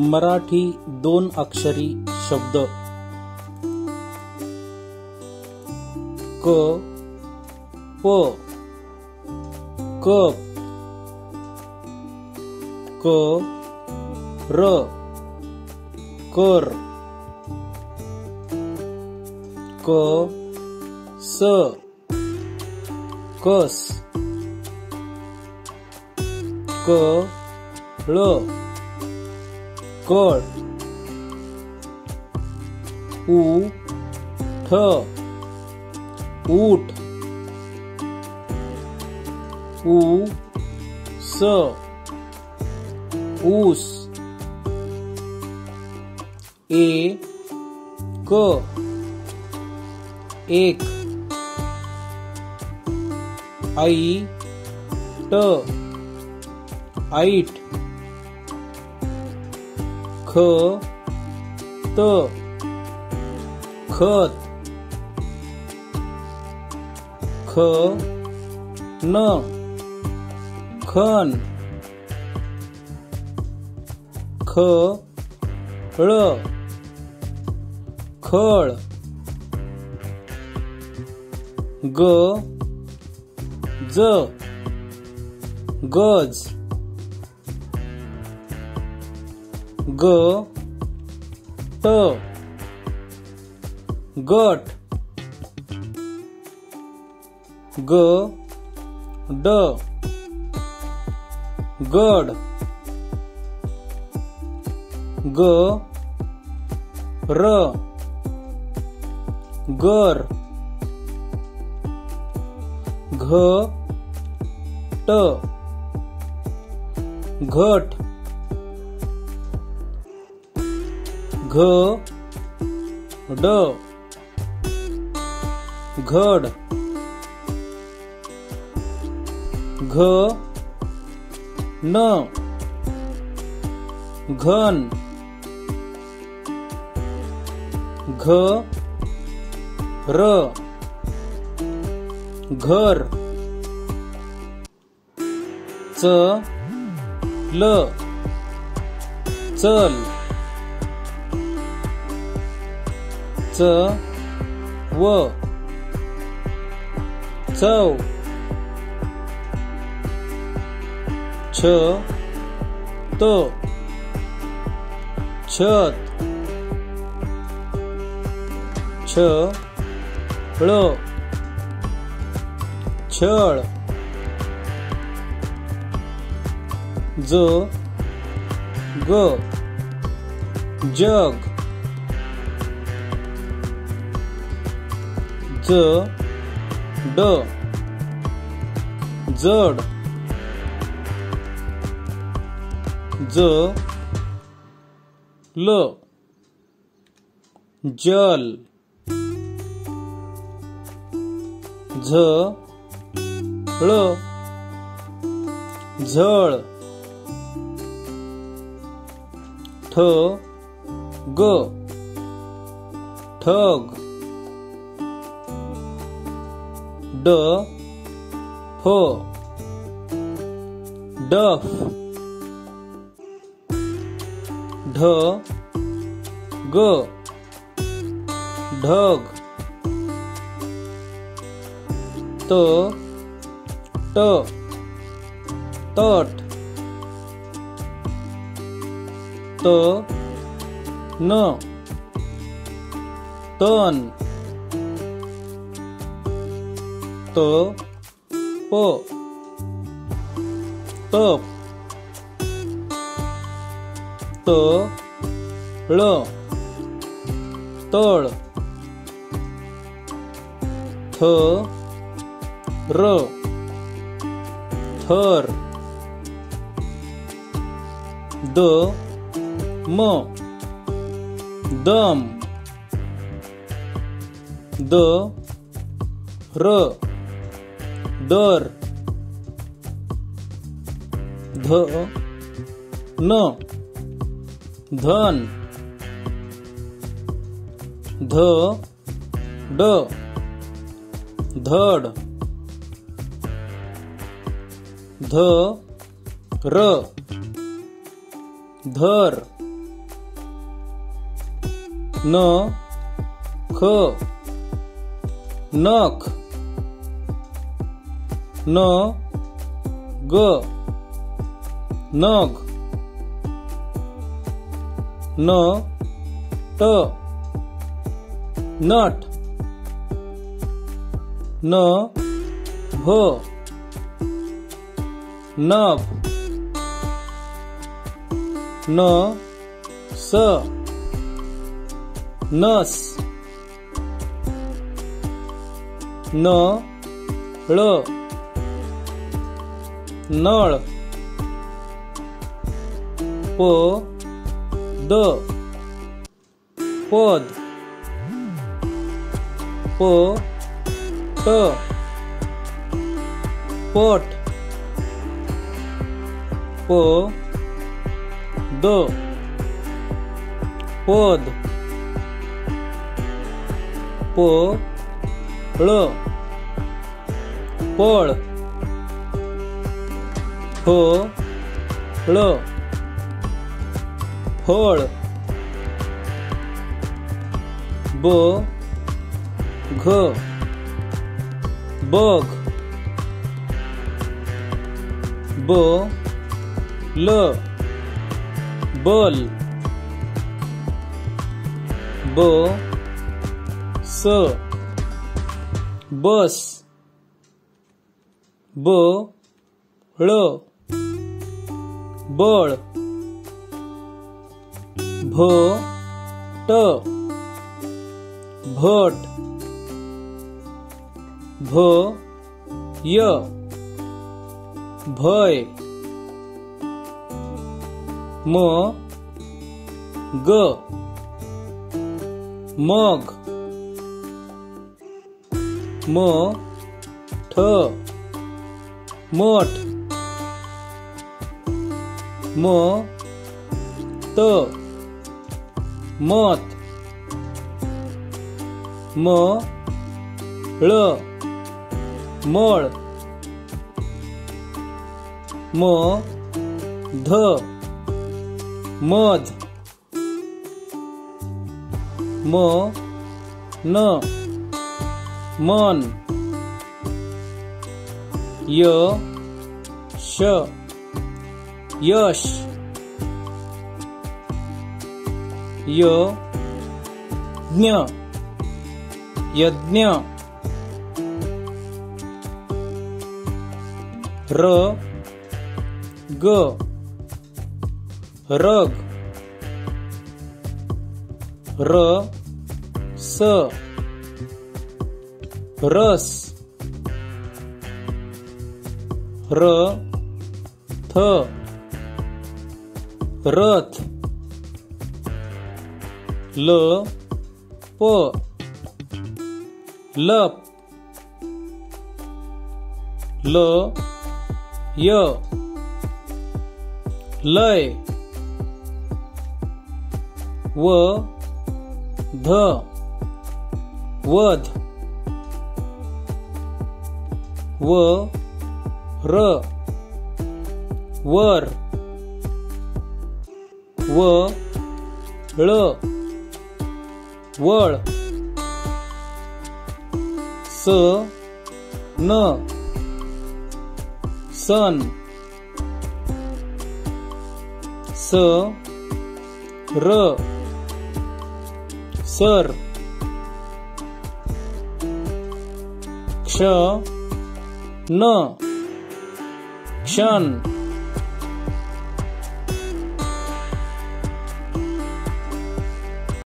मराठी 2 अक्षरी शब्द क प कप क र कर क स कस क ळ कळ उठ ऊठ ऊस ऊस एक एक ऐट ऐट खत खत खन खन खळ खळ गज गज गट गट गड गड गर गर घट घट घड घड घन घन घर घर चल चल चव चव छत छत छळ छळ जग जग जड जड जल जल झळ झळ ठग ठग डफ डफ ढग ढग तट तट तन तन तप तप तळ तळ थर थर दम दम दर दर धन धन धड धड धर धर न ख नख न ग नग न ट नट न भ नभ न स नस न ळ नळ प द पद प ट पट प द पद प ळ पळ फ ळ फळ ब घ बघ ब ल बल ब स बस ब ळ बळ भ ट भट भ य भय म ग मग म ठ मठ म त मत म ळ मळ म ध मध म न मन य श यश य ज्ञ यज्ञ र ग रग र स रस र थ रथ ल प लप ल य लय व ध वध व र वर व ळ वळ स न सन स र सर क्ष न क्षण